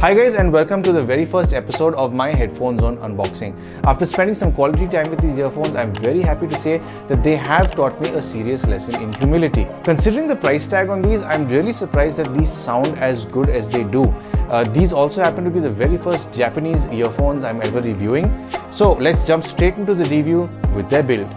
Hi guys, and welcome to the very first episode of my Headphone Zone unboxing. After spending some quality time with these earphones, I'm very happy to say that they have taught me a serious lesson in humility. Considering the price tag on these, I'm really surprised that these sound as good as they do. These also happen to be the very first Japanese earphones I'm ever reviewing. So let's jump straight into the review with their build.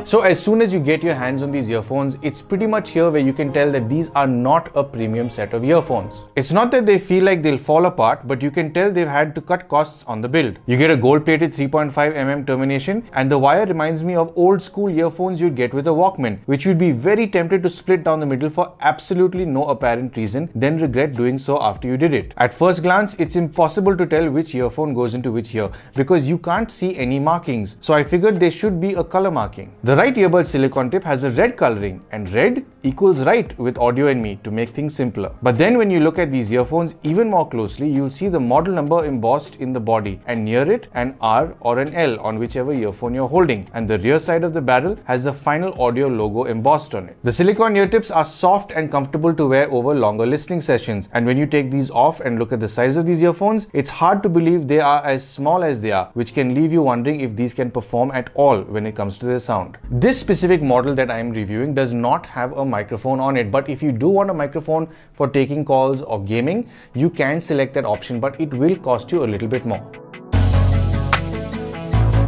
So as soon as you get your hands on these earphones, it's pretty much here where you can tell that these are not a premium set of earphones. It's not that they feel like they'll fall apart, but you can tell they've had to cut costs on the build. You get a gold-plated 3.5mm termination, and the wire reminds me of old school earphones you'd get with a Walkman, which you'd be very tempted to split down the middle for absolutely no apparent reason, then regret doing so after you did it. At first glance, it's impossible to tell which earphone goes into which ear because you can't see any markings. So I figured there should be a color marking. The right earbud silicone tip has a red coloring, and red equals right with Audio and Me to make things simpler. But then when you look at these earphones even more closely, you'll see the model number embossed in the body, and near it an R or an L on whichever earphone you're holding, and the rear side of the barrel has the Final Audio logo embossed on it. The silicone ear tips are soft and comfortable to wear over longer listening sessions, and when you take these off and look at the size of these earphones, it's hard to believe they are as small as they are, which can leave you wondering if these can perform at all when it comes to their sound. This specific model that I am reviewing does not have a microphone on it, but if you do want a microphone for taking calls or gaming, you can select that option, but it will cost you a little bit more.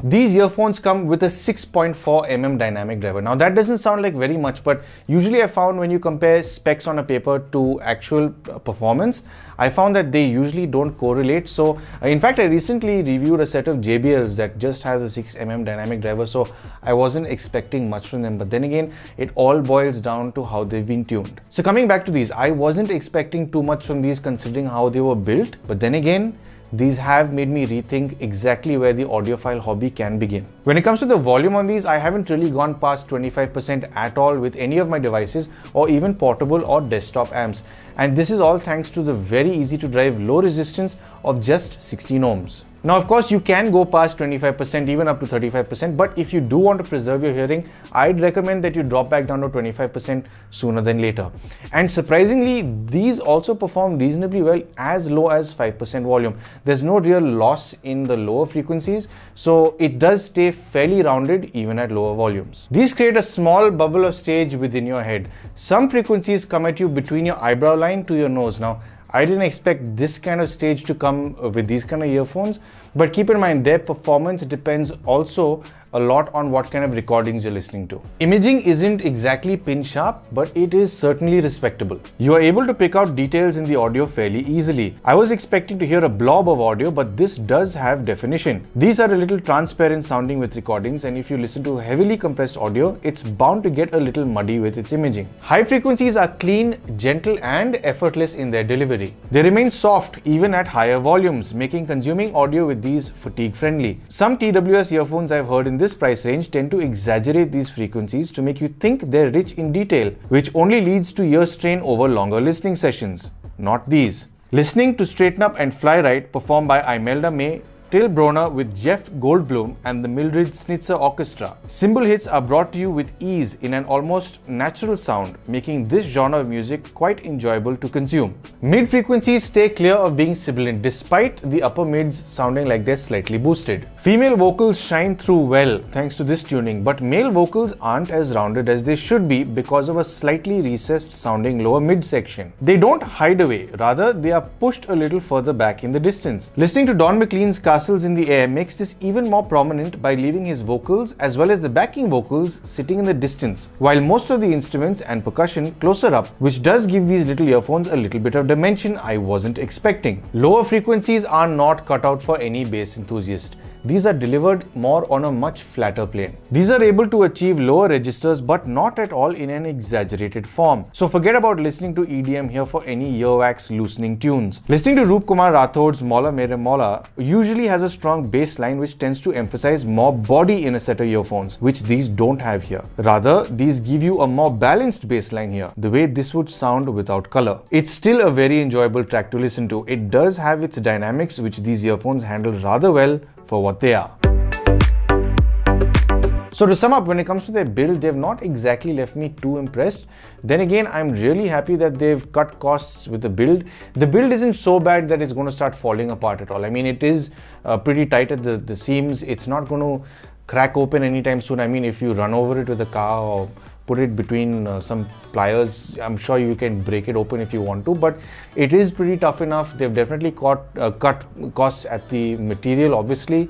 These earphones come with a 6.4mm dynamic driver. Now that doesn't sound like very much, but usually I found when you compare specs on a paper to actual performance, I found that they usually don't correlate. So in fact, I recently reviewed a set of JBLs that just has a 6mm dynamic driver, so I wasn't expecting much from them. But then again, it all boils down to how they've been tuned. So coming back to these, I wasn't expecting too much from these considering how they were built, but then again, these have made me rethink exactly where the audiophile hobby can begin. When it comes to the volume on these, I haven't really gone past 25% at all with any of my devices or even portable or desktop amps. And this is all thanks to the very easy to drive low resistance of just 16 ohms. Now, of course, you can go past 25%, even up to 35%, but if you do want to preserve your hearing, I'd recommend that you drop back down to 25% sooner than later. And surprisingly, these also perform reasonably well as low as 5% volume. There's no real loss in the lower frequencies, so it does stay fairly rounded even at lower volumes. These create a small bubble of stage within your head. Some frequencies come at you between your eyebrow line to your nose. Now, I didn't expect this kind of stage to come with these kind of earphones, but keep in mind their performance depends also a lot on what kind of recordings you're listening to. Imaging isn't exactly pin sharp, but it is certainly respectable. You are able to pick out details in the audio fairly easily. I was expecting to hear a blob of audio, but this does have definition. These are a little transparent sounding with recordings, and if you listen to heavily compressed audio, it's bound to get a little muddy with its imaging. High frequencies are clean, gentle, and effortless in their delivery. They remain soft even at higher volumes, making consuming audio with these fatigue friendly. Some TWS earphones I've heard in this price range tend to exaggerate these frequencies to make you think they're rich in detail, which only leads to ear strain over longer listening sessions. Not these. Listening to Straighten Up and Fly Right, performed by Imelda May, Till Brunner with Jeff Goldblum and the Mildred Snitzer Orchestra. Cymbal hits are brought to you with ease in an almost natural sound, making this genre of music quite enjoyable to consume. Mid frequencies stay clear of being sibilant despite the upper mids sounding like they're slightly boosted. Female vocals shine through well thanks to this tuning, but male vocals aren't as rounded as they should be because of a slightly recessed sounding lower mid section. They don't hide away, rather they are pushed a little further back in the distance. Listening to Don McLean's Castles in the Air makes this even more prominent by leaving his vocals as well as the backing vocals sitting in the distance, while most of the instruments and percussion closer up, which does give these little earphones a little bit of dimension I wasn't expecting. Lower frequencies are not cut out for any bass enthusiast. These are delivered more on a much flatter plane. These are able to achieve lower registers but not at all in an exaggerated form. So forget about listening to EDM here for any earwax loosening tunes. Listening to Roop Kumar Rathod's Mola Mere Mola usually has a strong bass line which tends to emphasize more body in a set of earphones, which these don't have here. Rather, these give you a more balanced bass line here, the way this would sound without color. It's still a very enjoyable track to listen to. It does have its dynamics which these earphones handle rather well for what they are. So to sum up, when it comes to their build, they've not exactly left me too impressed. Then again, I'm really happy that they've cut costs with the build. The build isn't so bad that it's going to start falling apart at all. I mean, it is pretty tight at the seams. It's not going to crack open anytime soon. I mean, if you run over it with a car or put it between some pliers, I'm sure you can break it open if you want to, but it is pretty tough enough. They've definitely cut costs at the material, obviously.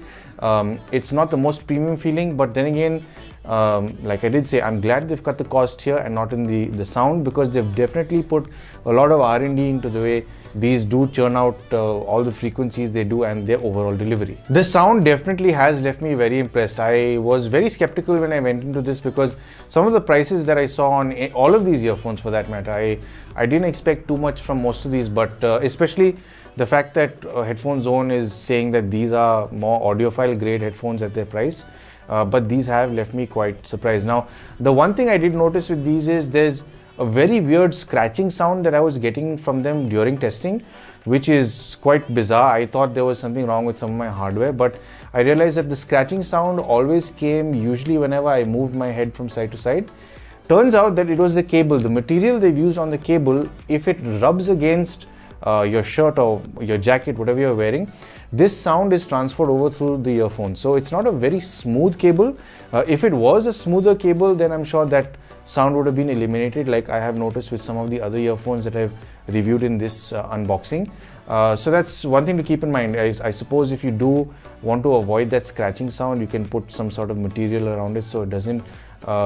It's not the most premium feeling, but then again, like I did say, I'm glad they've cut the cost here and not in the sound, because they've definitely put a lot of R&D into the way these do churn out all the frequencies they do and their overall delivery. The sound definitely has left me very impressed. I was very skeptical when I went into this, because some of the prices that I saw on all of these earphones for that matter, I didn't expect too much from most of these, but especially the fact that Headphone Zone is saying that these are more audiophile grade headphones at their price, but these have left me quite surprised. Now, the one thing I did notice with these is there's a very weird scratching sound that I was getting from them during testing, which is quite bizarre. I thought there was something wrong with some of my hardware, but I realized that the scratching sound always came usually whenever I moved my head from side to side. Turns out that it was the cable, the material they've used on the cable. If it rubs against your shirt or your jacket, whatever you're wearing, this sound is transferred over through the earphone. So it's not a very smooth cable. If it was a smoother cable, then I'm sure that sound would have been eliminated, like I have noticed with some of the other earphones that I've reviewed in this unboxing. So that's one thing to keep in mind. I suppose if you do want to avoid that scratching sound, you can put some sort of material around it so it doesn't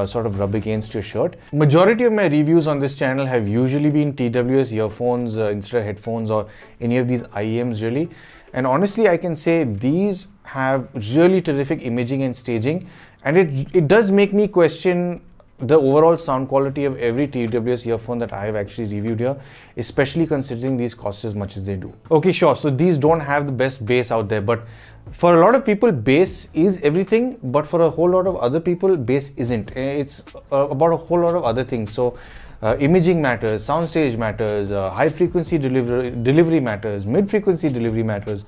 sort of rub against your shirt. Majority of my reviews on this channel have usually been TWS earphones instead of headphones or any of these IEMs really. And honestly, I can say these have really terrific imaging and staging, and it does make me question the overall sound quality of every TWS earphone that I have actually reviewed here, especially considering these cost as much as they do. Okay, sure, so these don't have the best bass out there, but for a lot of people, bass is everything, but for a whole lot of other people, bass isn't. It's about a whole lot of other things. So imaging matters, soundstage matters, high frequency delivery matters, mid frequency delivery matters.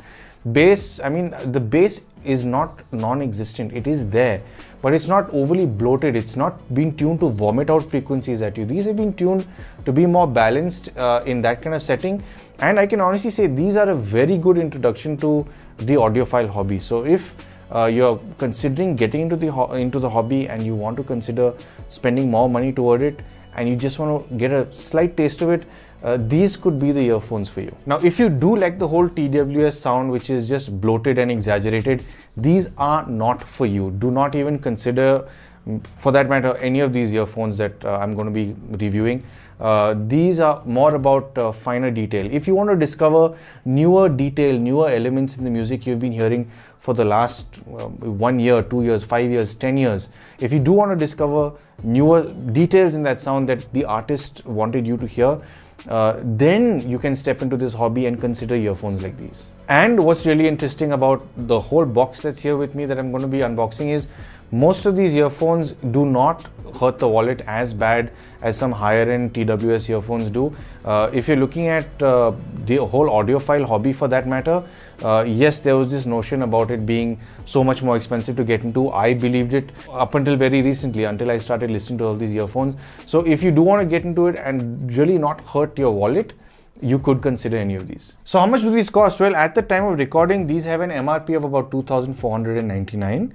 Bass, I mean, the bass is not non-existent. It is there, but it's not overly bloated. It's not been tuned to vomit out frequencies at you. These have been tuned to be more balanced in that kind of setting. And I can honestly say these are a very good introduction to the audiophile hobby. So if you're considering getting into the hobby and you want to consider spending more money toward it, and you just want to get a slight taste of it, these could be the earphones for you. Now, if you do like the whole TWS sound, which is just bloated and exaggerated, these are not for you. Do not even consider, for that matter, any of these earphones that I'm going to be reviewing. These are more about finer detail. If you want to discover newer detail, newer elements in the music you've been hearing for the last 1 year, 2 years, 5 years, 10 years, if you do want to discover newer details in that sound that the artist wanted you to hear, then you can step into this hobby and consider earphones like these. And what's really interesting about the whole box that's here with me that I'm going to be unboxing is most of these earphones do not hurt the wallet as bad as some higher end TWS earphones do. If you're looking at the whole audiophile hobby for that matter, yes, there was this notion about it being so much more expensive to get into. I believed it up until very recently, until I started listening to all these earphones. So if you do want to get into it and really not hurt your wallet, you could consider any of these. So how much do these cost? Well, at the time of recording, these have an MRP of about 2,499.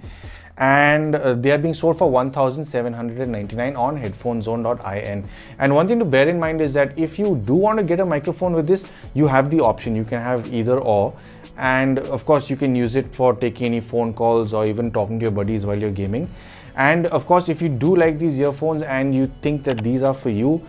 And they are being sold for 1,799 on headphonezone.in. And one thing to bear in mind is that if you do want to get a microphone with this, you have the option. You can have either or. And of course, you can use it for taking any phone calls or even talking to your buddies while you're gaming. And of course, if you do like these earphones and you think that these are for you,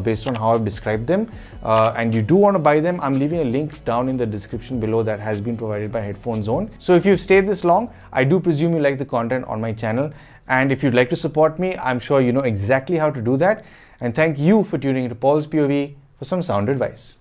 based on how I've described them, and you do want to buy them, I'm leaving a link down in the description below that has been provided by Headphone Zone. So if you've stayed this long, I do presume you like the content on my channel, and if you'd like to support me, I'm sure you know exactly how to do that. And thank you for tuning into Paul's POV for some sound advice.